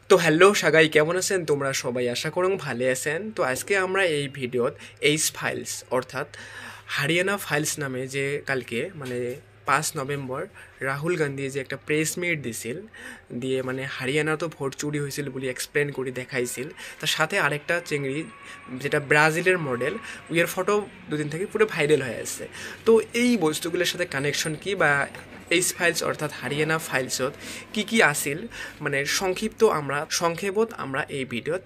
তো হ্যালো সাগাই, কেমন আছেন তোমরা সবাই? আশা করুন ভালো আছেন। তো আজকে আমরা এই ভিডিওত এইচ ফাইলস অর্থাৎ হারিয়ানা ফাইলস নামে যে কালকে 5 নভেম্বর রাহুল গান্ধী যে একটা প্রেস মিট দিছিল, দিয়ে হারিয়ানা তো ভোট চুরি হয়েছিল বলে এক্সপ্লেন করে দেখাইছিল। তার সাথে আরেকটা চিংড়ি যেটা ব্রাজিলের মডেল, উইয়ের ফটো দুদিন থেকে পুরো ভাইরাল হয়ে আসছে। তো এই বস্তুগুলোর সাথে কানেকশন কি, বা এইচ ফাইলস অর্থাৎ হারিয়ানা ফাইলসত কি কি আসিল, সংক্ষেপত আমরা এই ভিডিওত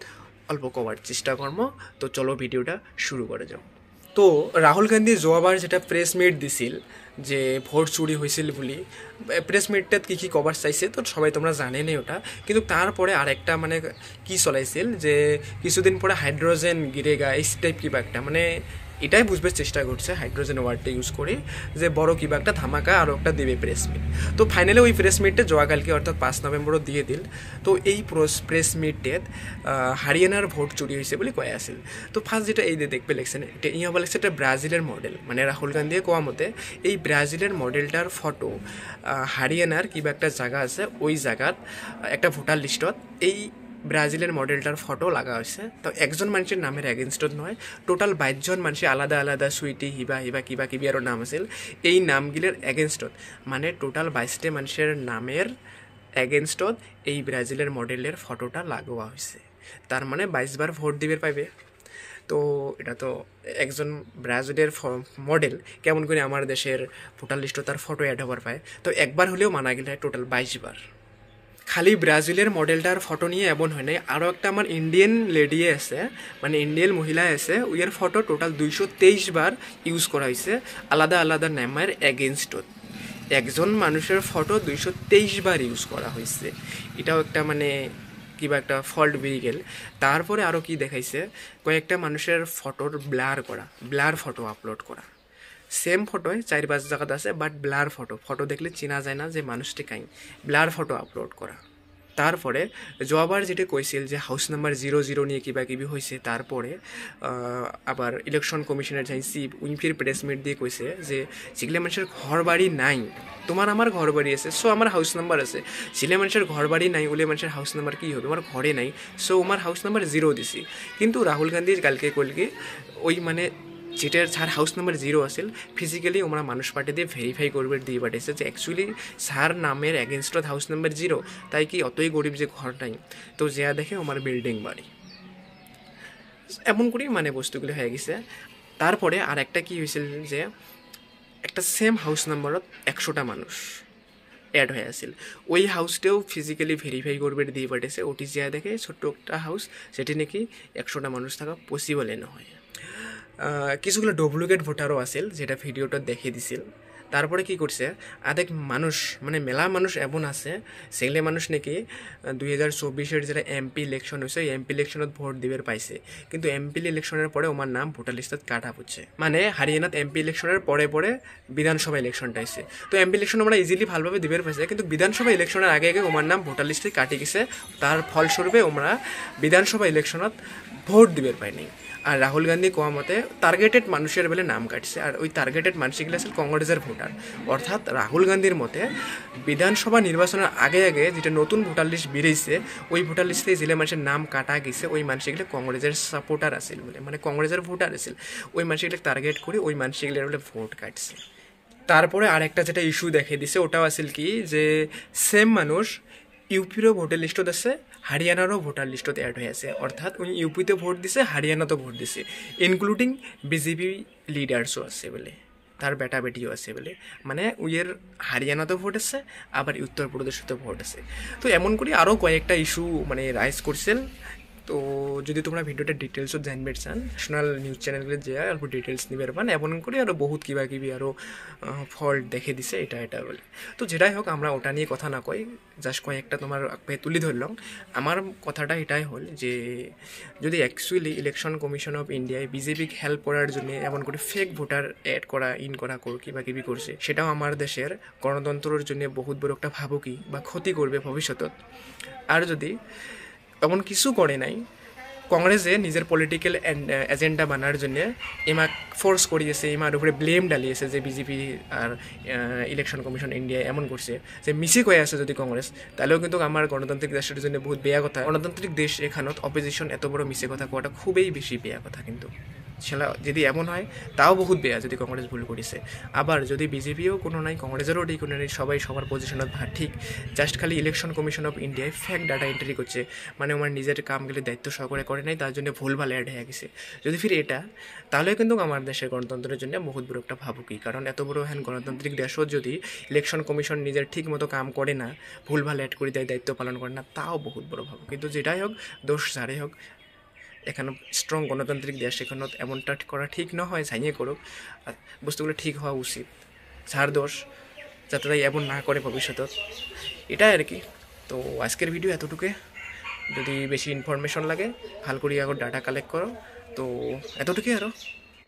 অল্প করার চেষ্টা করব। তো চলো ভিডিওটা শুরু করে যাও। তো রাহুল গান্ধী যোৱাবাৰ যেটা প্রেস মিট দিছিল যে ভোট চুরি হয়েছিল বলি, প্রেস মিটটাত কী কী কভার চাইছে তো সবাই তোমরা জানেনই ওটা। কিন্তু তারপরে আরেকটা কি চলাইছিল যে কিছুদিন পরে হাইড্রোজেন গিরেগা এই টাইপ কিবা একটা এটাই বুঝবার চেষ্টা করছে হাইড্রোজেন ওয়ার্ডটা ইউজ করে, যে বড় কিবা একটা ধামাকা আরও একটা দেবে প্রেস মিট। তো ফাইনালি ওই প্রেস মিটটা যোৱাকালকে অর্থাৎ 5 নভেম্বরও দিয়ে দিল। তো এই প্রেস মিটটেত হারিয়ানার ভোট চুরি হয়েছে বলে কয়ে আসিল। তো ফার্স্ট যেটা এই দেখবে লেখছেন, এটা ইয়া বলেছে এটা ব্রাজিলের মডেল, রাহুল গান্ধীয়ে কোয়া মতে এই ব্রাজিলের মডেলটার ফটো হারিয়ানার কিবা একটা জায়গা আছে, ওই জায়গাত একটা ভোটার লিস্টত এই ব্রাজিলের মডেলটার ফটো লাগা হয়েছে। তো একজন মানুষের নামের এগেনস্টত নয়, টোটাল 22জন মানুষের আলাদা আলাদা সুইটি হিবা হিবা কিবা কিবি আরও নাম আছিল। এই নামগুলোর এগেনস্টত টোটাল 22টে মানুষের নামের এগেনস্টত এই ব্রাজিলের মডেলের ফটোটা লাগোয়া হয়েছে। তার 22বার ভোট দিবে পাইবে। তো এটা তো একজন ব্রাজিলের মডেল কেমন করে আমার দেশের ভোটার লিস্টে তার ফটো অ্যাড হবার পায়? তো একবার হলেও মানা গেলে টোটাল 22বার। খালি ব্রাজিলের মডেলটার ফটো নিয়ে এমন হয় নাই, আরও একটা আমার ইন্ডিয়ান লেডিয়ে আছে, ইন্ডিয়ান মহিলা আছে, ওইয়ের ফটো টোটাল 223বার ইউজ করা হয়েছে আলাদা আলাদা নামের এগেনস্টত। একজন মানুষের ফটো 223বার ইউজ করা হয়েছে, এটাও একটা কিবা একটা ফল্ট বেরিয়ে গেল। তারপরে আরও কি দেখাইছে, কয়েকটা মানুষের ফটোর ব্লার ফটো আপলোড করা। সেম ফটোয় 4-5 জায়গাত আছে, বাট ব্লার ফটো দেখলে চেনা যায় না যে মানুষটি কাই, ব্লার ফটো আপলোড করা। তারপরে যোৱাবাৰ যেটা কৈছিল যে হাউস নাম্বার 00 নিয়ে কিবা কিবি হয়েছে, তারপরে আবার ইলেকশন কমিশনের যাই চিফ উইফির প্রেস মিট দিয়ে কইছে যে যেগুলো মানুষের ঘর বাড়ি নাই, তোমার আমার ঘর বাড়ি আছে, সো আমার হাউস নাম্বার আছে। যেগুলো মানুষের ঘর বাড়ি নাই ওগুলো মানুষের হাউস নাম্বার কী হবে, আমার ঘরে নাই, সো আমার হাউস নাম্বার 0 দিছি। কিন্তু রাহুল গান্ধী কালকে কলকে ওই যেটার যার হাউস নাম্বার 0 আসিল ফিজিক্যালি ওমরা মানুষ পার্টি দিয়ে ভেরিফাই করবে দিয়ে পাঠিয়েছে যে অ্যাকচুয়ালি যার নামের এগেনস্টত হাউস নাম্বার 0, তাই কি অতই গরিব যে ঘর নাই, তো যা দেখে আমার বিল্ডিং বাড়ি, এমন করেই বস্তুগুলি হয়ে গেছে। তারপরে আর একটা কি হয়েছিল যে একটা সেম হাউস নাম্বারত 100টা মানুষ অ্যাড হয়ে আসিল, ওই হাউসটাও ফিজিক্যালি ভেরিফাই করবে দিয়ে পাঠিয়েছে। ওটি যা দেখে ছোট্ট একটা হাউস, সেটি নাকি 100টা মানুষ থাকা পসিবলে নয়। কিছুগুলো ডুপ্লিকেট ভোটারও আছিল, যেটা ভিডিওটা দেখে দিছিল। তারপরে কি করছে, আধেক মানুষ মেলা মানুষ এমন আছে সেগুলো মানুষ নাকি 2024-এর যেটা এমপি ইলেকশন হয়েছে, ওই এমপি ইলেকশনত ভোট দিবার পাইছে, কিন্তু এমপি ইলেকশনের পরে ওমার নাম ভোটার লিস্টত কাটা পড়ছে। হারিয়ানাত এমপি ইলেকশনের পরে পরে বিধানসভা ইলেকশনটা আইছে। তো এমপি ইলেকশন আমরা ইজিলি ভালোভাবে দিবার পাইছে, কিন্তু বিধানসভা ইলেকশনের আগে আগে ওমার নাম ভোটার লিস্টে কাটি গেছে। তার ফলস্বরূপে আমরা বিধানসভা ইলেকশনত ভোট দিবার পাইনি। আর রাহুল গান্ধী কোয়া মতে টার্গেটেড মানুষের বেলে নাম কাটছে, আর ওই টার্গেটেড মানুষগুলো আছে কংগ্রেসের ভোটার। অর্থাৎ রাহুল গান্ধীর মতে বিধানসভা নির্বাচনের আগে আগে যেটা নতুন ভোটার লিস্ট বেরিয়েছে, ওই ভোটার লিস্টে যে মানুষের নাম কাটা গেছে ওই মানুষগুলো কংগ্রেসের সাপোর্টার আছিল বলে, কংগ্রেসের ভোটার আছিল, ওই মানুষগুলো টার্গেট করে ওই মানুষগুলোর বলে ভোট কাটছে। তারপরে আরেকটা যেটা ইস্যু দেখে দিছে ওটাও আছিল কি, যে সেম মানুষ ইউপিরও ভোটার লিস্টত আছে, হারিয়ানারও ভোটার লিস্টত অ্যাড হয়ে আছে। অর্থাৎ উনি ইউপিতে ভোট দিছে, হারিয়ানাতেও ভোট দিছে, ইনক্লুডিং বিজেপি লিডার্সও আছে বলে, তার বেটা বেটিও আছে বলে, উইয়ের হারিয়ানাতেও ভোট আছে, আবার উত্তরপ্রদেশেতেও ভোট আছে। তো এমন করে আরও কয়েকটা ইস্যু রাইজ করছেন। তো যদি তোমরা ভিডিওটা ডিটেলসও জানবে চান, ন্যাশনাল নিউজ চ্যানেলগুলো যে অল্প ডিটেলস নিবে পান, এমন করে আরও বহুত কিবা কিবি আরও ফল্ট দেখে দিছে এটা বলে। তো যেটাই হোক আমরা ওটা নিয়ে কথা না কই, জাস্ট কয়েকটা তোমার তুলি ধরলাম। আমার কথাটা এটাই হল যে যদি অ্যাকচুয়ালি ইলেকশন কমিশন অফ ইন্ডিয়ায় বিজেপিকে হেল্প করার জন্য এমন করে ফেক ভোটার অ্যাড করা কিবা কিবি করছে, সেটাও আমার দেশের গণতন্ত্রের জন্য বহুত বড় একটা ক্ষতি করবে ভবিষ্যতত। আর যদি এমন কিছু করে নাই, কংগ্রেসে নিজের পলিটিক্যাল এজেন্ডা বানার জন্য এমাক ফোর্স করিয়েছে, এমার উপরে ব্লেম ডালিয়েছে যে বিজেপি আর ইলেকশন কমিশন ইন্ডিয়া এমন করছে যে মিছে কয়ে আছে যদি কংগ্রেস, তাহলেও কিন্তু আমার গণতান্ত্রিক দেশের জন্য বহুত বেয়া কথা। গণতান্ত্রিক দেশ এখানত অপোজিশন এত বড় মিছে কথা কোয়াটা খুবই বেশি বেয়া কথা। কিন্তু সেটা যদি এমন হয় তাও বহুত বেয়া যদি কংগ্রেস ভুল করেছে। আবার যদি বিজেপিও কোনো নাই, কংগ্রেসেরও ঠিক কোনো নেই, সবাই সবার পজিশনত ঠিক, জাস্ট খালি ইলেকশন কমিশন অফ ইন্ডিয়ায় ফেক ডাটা এন্ট্রি করছে, মানে আমার নিজের কামগুলি দায়িত্ব সহকারে করে নাই, তার জন্য ভুলভাল অ্যাড হয়ে গেছে। যদি ফির এটা, তাহলে কিন্তু আমার দেশের গণতন্ত্রের জন্য বহুত বড় একটা ভাবুকি। কারণ এত বড় হ্যান গণতান্ত্রিক দেশও যদি ইলেকশন কমিশন নিজের ঠিক মতো কাম করে না, ভুলভাল অ্যাড করে দেয়, দায়িত্ব পালন করে না, তাও বহুত বড় ভাবুকি। কিন্তু যেটাই হোক, দোষ যারাই হোক, এখানে স্ট্রং গণতান্ত্রিক দেশ, এখানে এমনটা করা ঠিক না হয়, ছাইয়ে করুক, আর বস্তুগুলো ঠিক হওয়া উচিত। যার দোষ যাতে তাই এমন না করে ভবিষ্যতে, এটাই আর কি। তো আজকের ভিডিও এতটুকু। যদি বেশি ইনফরমেশন লাগে ভাল করে আগর ডাটা কালেক্ট করো। তো এতটুকুই আরও।